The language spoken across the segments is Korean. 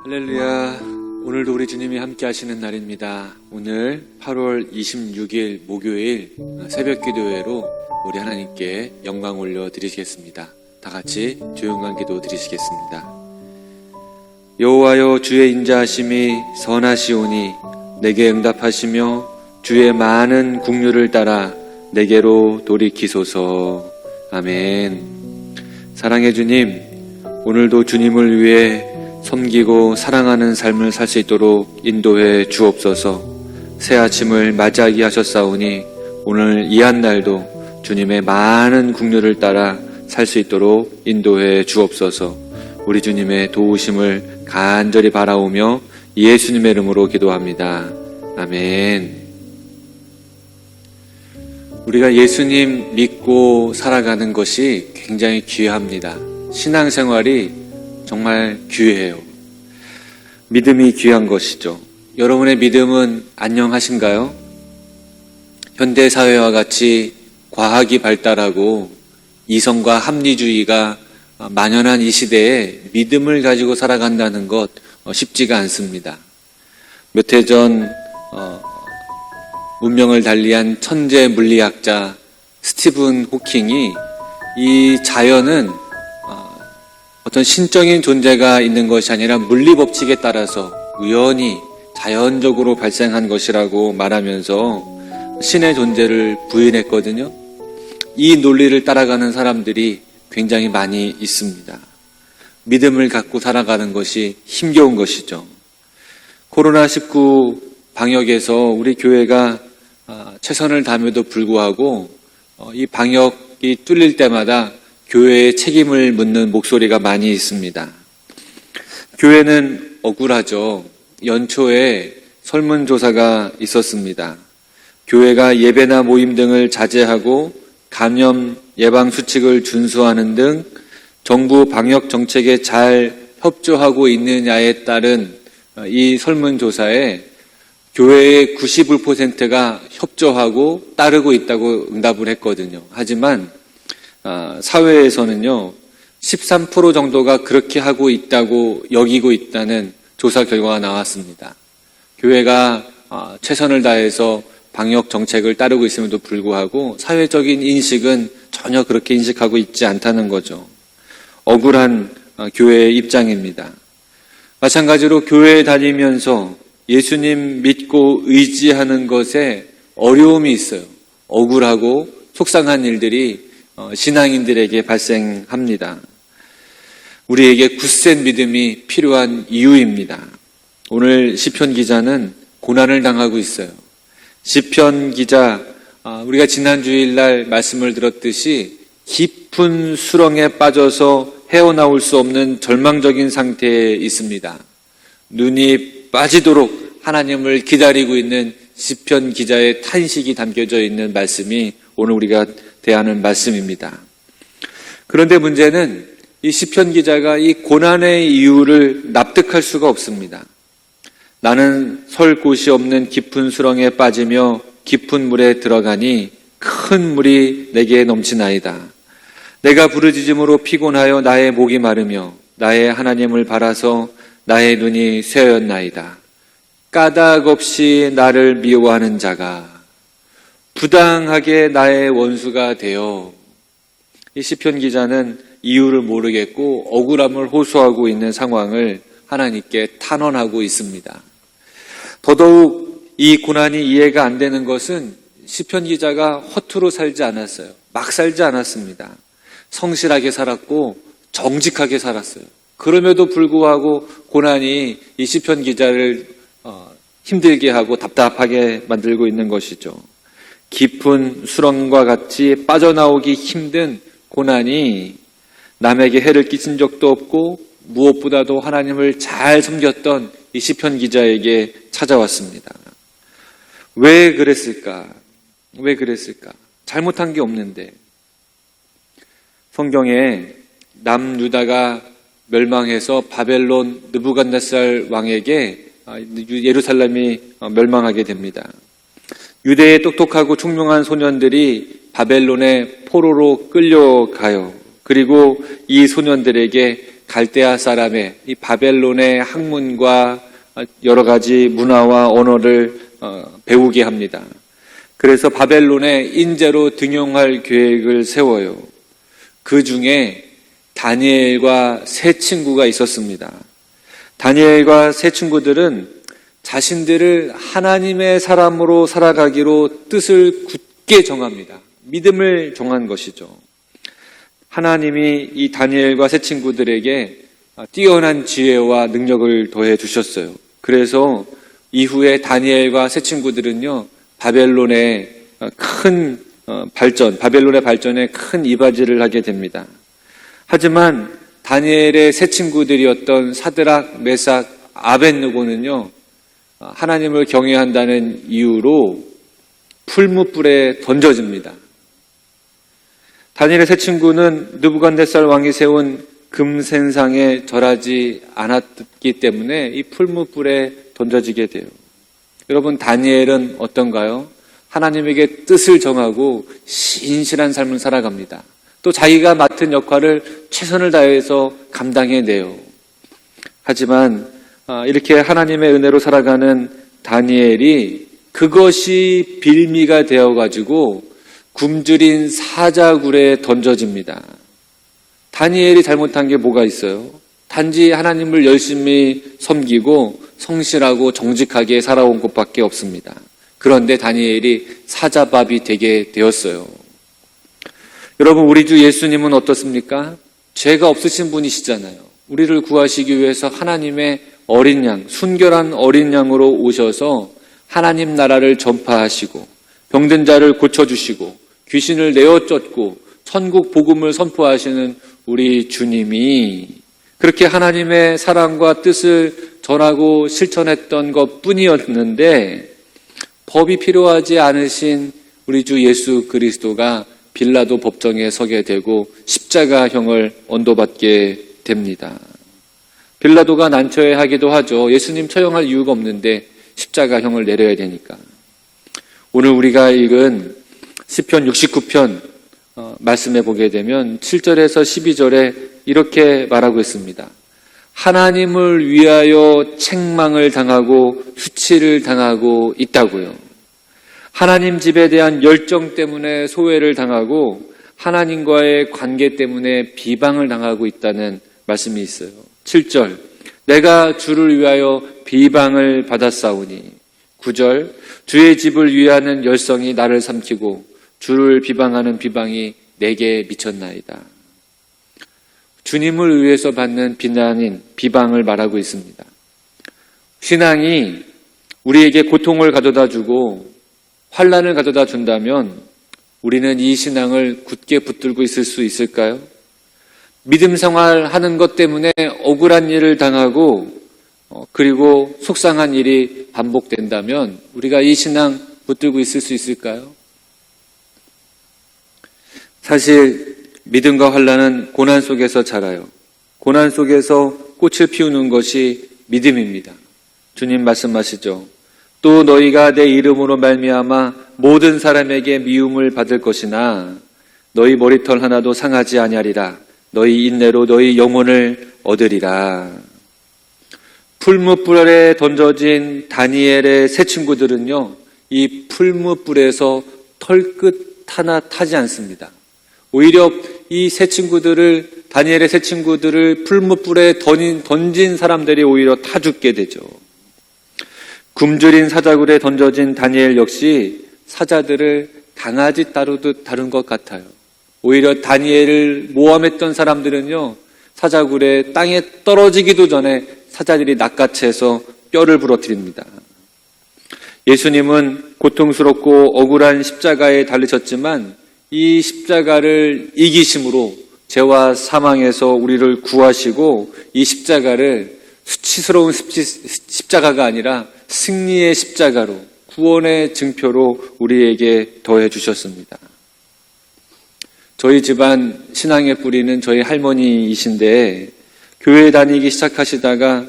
할렐루야. 오늘도 우리 주님이 함께 하시는 날입니다. 오늘 8월 26일 목요일 새벽 기도회로 우리 하나님께 영광 올려 드리시겠습니다. 다 같이 조용한 기도 드리시겠습니다. 여호와여, 주의 인자하심이 선하시오니 내게 응답하시며 주의 많은 국류를 따라 내게로 돌이키소서. 아멘. 사랑의 주님, 오늘도 주님을 위해 섬기고 사랑하는 삶을 살 수 있도록 인도해 주옵소서. 새 아침을 맞이하게 하셨사오니 오늘 이 한 날도 주님의 많은 국류를 따라 살 수 있도록 인도해 주옵소서. 우리 주님의 도우심을 간절히 바라오며 예수님의 이름으로 기도합니다. 아멘. 우리가 예수님 믿고 살아가는 것이 굉장히 귀합니다. 신앙생활이 정말 귀해요. 믿음이 귀한 것이죠. 여러분의 믿음은 안녕하신가요? 현대사회와 같이 과학이 발달하고 이성과 합리주의가 만연한 이 시대에 믿음을 가지고 살아간다는 것 쉽지가 않습니다. 몇 해 전 문명을 달리한 천재 물리학자 스티븐 호킹이 이 자연은 어떤 신적인 존재가 있는 것이 아니라 물리법칙에 따라서 우연히 자연적으로 발생한 것이라고 말하면서 신의 존재를 부인했거든요. 이 논리를 따라가는 사람들이 굉장히 많이 있습니다. 믿음을 갖고 살아가는 것이 힘겨운 것이죠. 코로나19 방역에서 우리 교회가 최선을 다함에도 불구하고 이 방역이 뚫릴 때마다 교회의 책임을 묻는 목소리가 많이 있습니다. 교회는 억울하죠. 연초에 설문조사가 있었습니다. 교회가 예배나 모임 등을 자제하고 감염 예방 수칙을 준수하는 등 정부 방역 정책에 잘 협조하고 있느냐에 따른 이 설문조사에 교회의 91%가 협조하고 따르고 있다고 응답을 했거든요. 하지만 사회에서는요, 13% 정도가 그렇게 하고 있다고 여기고 있다는 조사 결과가 나왔습니다. 교회가 최선을 다해서 방역 정책을 따르고 있음에도 불구하고 사회적인 인식은 전혀 그렇게 인식하고 있지 않다는 거죠. 억울한 교회의 입장입니다. 마찬가지로 교회에 다니면서 예수님 믿고 의지하는 것에 어려움이 있어요. 억울하고 속상한 일들이 신앙인들에게 발생합니다. 우리에게 굳센 믿음이 필요한 이유입니다. 오늘 시편 기자는 고난을 당하고 있어요. 시편 기자, 우리가 지난 주일날 말씀을 들었듯이 깊은 수렁에 빠져서 헤어나올 수 없는 절망적인 상태에 있습니다. 눈이 빠지도록 하나님을 기다리고 있는 시편 기자의 탄식이 담겨져 있는 말씀이 오늘 우리가 대하는 말씀입니다. 그런데 문제는 이 시편 기자가 이 고난의 이유를 납득할 수가 없습니다. 나는 설 곳이 없는 깊은 수렁에 빠지며 깊은 물에 들어가니 큰 물이 내게 넘치나이다. 내가 부르짖음으로 피곤하여 나의 목이 마르며 나의 하나님을 바라서 나의 눈이 쇠하였나이다. 까닭 없이 나를 미워하는 자가 부당하게 나의 원수가 되어, 이 시편 기자는 이유를 모르겠고 억울함을 호소하고 있는 상황을 하나님께 탄원하고 있습니다. 더더욱 이 고난이 이해가 안 되는 것은 시편 기자가 허투루 살지 않았어요. 막 살지 않았습니다. 성실하게 살았고 정직하게 살았어요. 그럼에도 불구하고 고난이 이 시편 기자를 힘들게 하고 답답하게 만들고 있는 것이죠. 깊은 수렁과 같이 빠져나오기 힘든 고난이 남에게 해를 끼친 적도 없고 무엇보다도 하나님을 잘 섬겼던 이 시편 기자에게 찾아왔습니다. 왜 그랬을까? 왜 그랬을까? 잘못한 게 없는데. 성경에 남유다가 멸망해서 바벨론 느부갓네살 왕에게 예루살렘이 멸망하게 됩니다. 유대의 똑똑하고 총명한 소년들이 바벨론의 포로로 끌려가요. 그리고 이 소년들에게 갈대아 사람의 이 바벨론의 학문과 여러 가지 문화와 언어를 배우게 합니다. 그래서 바벨론에 인재로 등용할 계획을 세워요. 그 중에 다니엘과 세 친구가 있었습니다. 다니엘과 세 친구들은 자신들을 하나님의 사람으로 살아가기로 뜻을 굳게 정합니다. 믿음을 정한 것이죠. 하나님이 이 다니엘과 세 친구들에게 뛰어난 지혜와 능력을 더해 주셨어요. 그래서 이후에 다니엘과 세 친구들은요, 바벨론의 발전에 큰 이바지를 하게 됩니다. 하지만 다니엘의 세 친구들이었던 사드락, 메삭, 아벳느고는요, 하나님을 경외한다는 이유로 풀무불에 던져집니다. 다니엘의 세 친구는 느부갓네살 왕이 세운 금센상에 절하지 않았기 때문에 이 풀무불에 던져지게 돼요. 여러분, 다니엘은 어떤가요? 하나님에게 뜻을 정하고 신실한 삶을 살아갑니다. 또 자기가 맡은 역할을 최선을 다해서 감당해내요. 하지만 이렇게 하나님의 은혜로 살아가는 다니엘이 그것이 빌미가 되어가지고 굶주린 사자굴에 던져집니다. 다니엘이 잘못한 게 뭐가 있어요? 단지 하나님을 열심히 섬기고 성실하고 정직하게 살아온 것밖에 없습니다. 그런데 다니엘이 사자밥이 되게 되었어요. 여러분, 우리 주 예수님은 어떻습니까? 죄가 없으신 분이시잖아요. 우리를 구하시기 위해서 하나님의 어린 양, 순결한 어린 양으로 오셔서 하나님 나라를 전파하시고 병든 자를 고쳐주시고 귀신을 내어 쫓고 천국 복음을 선포하시는 우리 주님이 그렇게 하나님의 사랑과 뜻을 전하고 실천했던 것 뿐이었는데, 법이 필요하지 않으신 우리 주 예수 그리스도가 빌라도 법정에 서게 되고 십자가형을 언도받게 됩니다. 빌라도가 난처해하기도 하죠. 예수님 처형할 이유가 없는데 십자가형을 내려야 되니까. 오늘 우리가 읽은 시편 69편 말씀해 보게 되면 7절에서 12절에 이렇게 말하고 있습니다. 하나님을 위하여 책망을 당하고 수치를 당하고 있다고요. 하나님 집에 대한 열정 때문에 소외를 당하고 하나님과의 관계 때문에 비방을 당하고 있다는 말씀이 있어요. 7절, 내가 주를 위하여 비방을 받았사오니. 9절, 주의 집을 위하는 열성이 나를 삼키고 주를 비방하는 비방이 내게 미쳤나이다. 주님을 위해서 받는 비난인 비방을 말하고 있습니다. 신앙이 우리에게 고통을 가져다 주고 환난을 가져다 준다면 우리는 이 신앙을 굳게 붙들고 있을 수 있을까요? 믿음 생활하는 것 때문에 억울한 일을 당하고 그리고 속상한 일이 반복된다면 우리가 이 신앙 붙들고 있을 수 있을까요? 사실 믿음과 환난은 고난 속에서 자라요. 고난 속에서 꽃을 피우는 것이 믿음입니다. 주님 말씀하시죠. 또 너희가 내 이름으로 말미암아 모든 사람에게 미움을 받을 것이나 너희 머리털 하나도 상하지 아니하리라. 너희 인내로 너희 영혼을 얻으리라. 풀무불에 던져진 다니엘의 세 친구들은요, 이 풀무불에서 털끝 하나 타지 않습니다. 오히려 이 세 친구들을, 다니엘의 세 친구들을 풀무불에 던진 사람들이 오히려 타 죽게 되죠. 굶주린 사자굴에 던져진 다니엘 역시 사자들을 강아지 다루듯 다룬 것 같아요. 오히려 다니엘을 모함했던 사람들은요, 사자굴에 땅에 떨어지기도 전에 사자들이 낚아채서 뼈를 부러뜨립니다. 예수님은 고통스럽고 억울한 십자가에 달리셨지만 이 십자가를 이기심으로 죄와 사망에서 우리를 구하시고 이 십자가를 수치스러운 십자가가 아니라 승리의 십자가로, 구원의 증표로 우리에게 더해 주셨습니다. 저희 집안 신앙의 뿌리는 저희 할머니이신데 교회 다니기 시작하시다가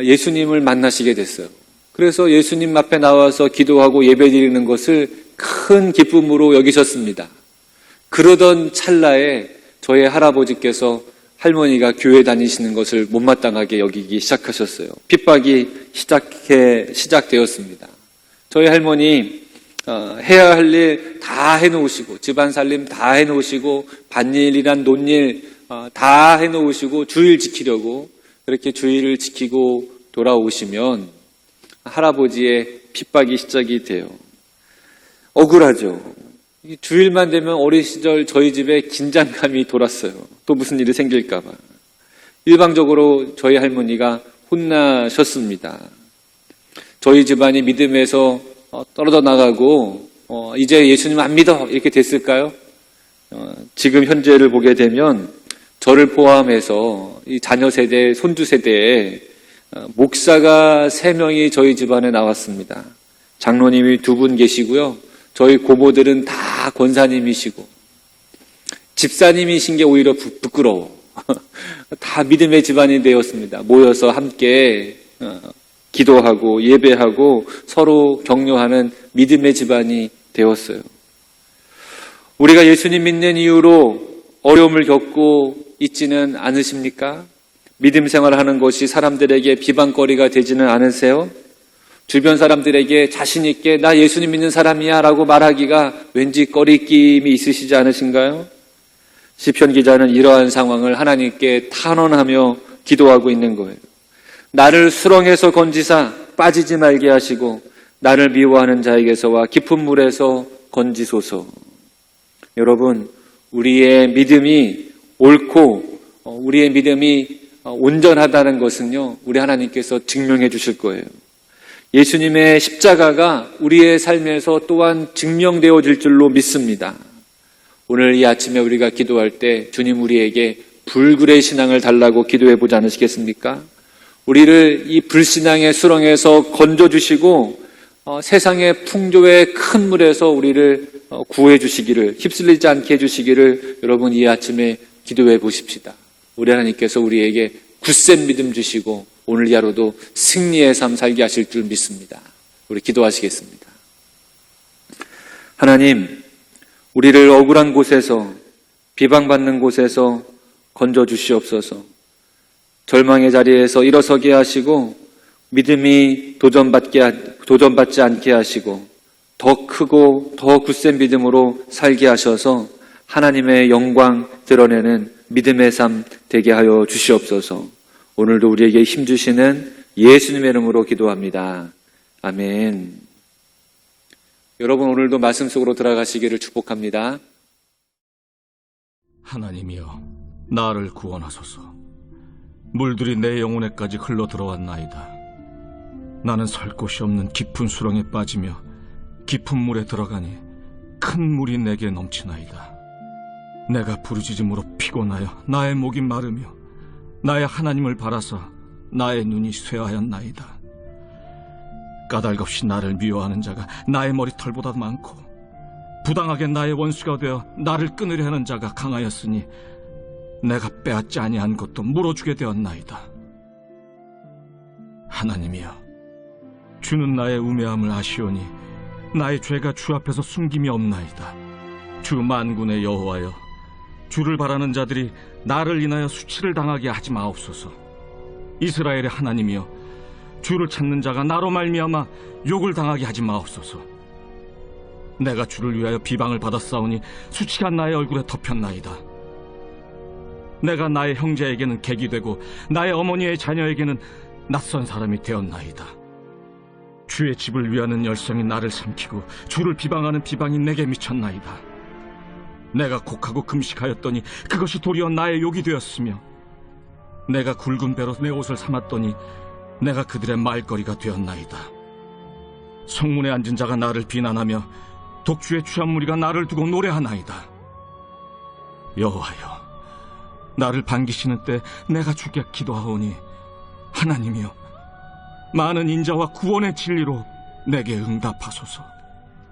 예수님을 만나시게 됐어요. 그래서 예수님 앞에 나와서 기도하고 예배드리는 것을 큰 기쁨으로 여기셨습니다. 그러던 찰나에 저희 할아버지께서 할머니가 교회 다니시는 것을 못마땅하게 여기기 시작하셨어요. 핍박이 시작되었습니다. 저희 할머니 해야 할 일 다 해놓으시고, 집안 살림 다 해놓으시고, 밭일이란 논일 다 해놓으시고, 주일 지키려고 그렇게 주일을 지키고 돌아오시면 할아버지의 핍박이 시작이 돼요. 억울하죠. 주일만 되면 어린 시절 저희 집에 긴장감이 돌았어요. 또 무슨 일이 생길까봐. 일방적으로 저희 할머니가 혼나셨습니다. 저희 집안이 믿음에서 떨어져 나가고 이제 예수님 안 믿어 이렇게 됐을까요? 지금 현재를 보게 되면 저를 포함해서 이 자녀 세대, 손주 세대에 목사가 3명이 저희 집안에 나왔습니다. 장로님이 2분 계시고요. 저희 고모들은 다 권사님이시고, 집사님이신 게 오히려 부끄러워. 다 믿음의 집안이 되었습니다. 모여서 함께 기도하고 예배하고 서로 격려하는 믿음의 집안이 되었어요. 우리가 예수님 믿는 이유로 어려움을 겪고 있지는 않으십니까? 믿음 생활하는 것이 사람들에게 비방거리가 되지는 않으세요? 주변 사람들에게 자신 있게 나 예수님 믿는 사람이야 라고 말하기가 왠지 꺼리낌이 있으시지 않으신가요? 시편 기자는 이러한 상황을 하나님께 탄원하며 기도하고 있는 거예요. 나를 수렁에서 건지사 빠지지 말게 하시고 나를 미워하는 자에게서와 깊은 물에서 건지소서. 여러분, 우리의 믿음이 옳고 우리의 믿음이 온전하다는 것은요, 우리 하나님께서 증명해 주실 거예요. 예수님의 십자가가 우리의 삶에서 또한 증명되어질 줄로 믿습니다. 오늘 이 아침에 우리가 기도할 때 주님 우리에게 불굴의 신앙을 달라고 기도해 보지 않으시겠습니까? 우리를 이 불신앙의 수렁에서 건져주시고 세상의 풍조의 큰 물에서 우리를 구해 주시기를, 휩쓸리지 않게 해주시기를 여러분 이 아침에 기도해 보십시다. 우리 하나님께서 우리에게 굳센 믿음 주시고 오늘 이 하루도 승리의 삶 살게 하실 줄 믿습니다. 우리 기도하시겠습니다. 하나님, 우리를 억울한 곳에서, 비방받는 곳에서 건져주시옵소서. 절망의 자리에서 일어서게 하시고 믿음이 도전받지 않게 하시고 더 크고 더 굳센 믿음으로 살게 하셔서 하나님의 영광 드러내는 믿음의 삶 되게 하여 주시옵소서. 오늘도 우리에게 힘주시는 예수님의 이름으로 기도합니다. 아멘. 여러분, 오늘도 말씀 속으로 들어가시기를 축복합니다. 하나님이여, 나를 구원하소서. 물들이 내 영혼에까지 흘러 들어왔나이다. 나는 설 곳이 없는 깊은 수렁에 빠지며 깊은 물에 들어가니 큰 물이 내게 넘치나이다. 내가 부르짖음으로 피곤하여 나의 목이 마르며 나의 하나님을 바라사 나의 눈이 쇠하였나이다. 까닭없이 나를 미워하는 자가 나의 머리털보다 많고 부당하게 나의 원수가 되어 나를 끊으려 하는 자가 강하였으니 내가 빼앗지 아니한 것도 물어주게 되었나이다. 하나님이여, 주는 나의 우매함을 아시오니 나의 죄가 주 앞에서 숨김이 없나이다. 주 만군의 여호와여, 주를 바라는 자들이 나를 인하여 수치를 당하게 하지 마옵소서. 이스라엘의 하나님이여, 주를 찾는 자가 나로 말미암아 욕을 당하게 하지 마옵소서. 내가 주를 위하여 비방을 받았사오니 수치가 나의 얼굴에 덮였나이다. 내가 나의 형제에게는 객이 되고 나의 어머니의 자녀에게는 낯선 사람이 되었나이다. 주의 집을 위하는 열성이 나를 삼키고 주를 비방하는 비방이 내게 미쳤나이다. 내가 곡하고 금식하였더니 그것이 도리어 나의 욕이 되었으며 내가 굵은 배로 내 옷을 삼았더니 내가 그들의 말거리가 되었나이다. 성문에 앉은 자가 나를 비난하며 독주의 취한 무리가 나를 두고 노래하나이다. 여호와여, 나를 반기시는 때 내가 주께 기도하오니 하나님이여, 많은 인자와 구원의 진리로 내게 응답하소서.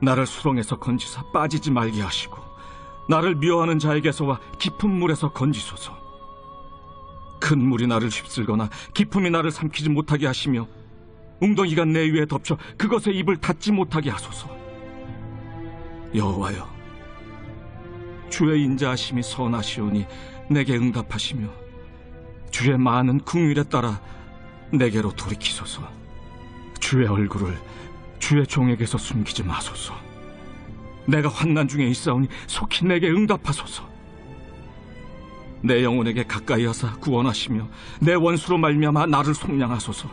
나를 수렁에서 건지사 빠지지 말게 하시고 나를 미워하는 자에게서와 깊은 물에서 건지소서. 큰 물이 나를 휩쓸거나 깊음이 나를 삼키지 못하게 하시며 웅덩이가 내 위에 덮쳐 그것에 입을 닫지 못하게 하소서. 여호와여, 주의 인자하심이 선하시오니 내게 응답하시며 주의 많은 긍휼에 따라 내게로 돌이키소서. 주의 얼굴을 주의 종에게서 숨기지 마소서. 내가 환난 중에 있사오니 속히 내게 응답하소서. 내 영혼에게 가까이 하사 구원하시며 내 원수로 말미암아 나를 속량하소서.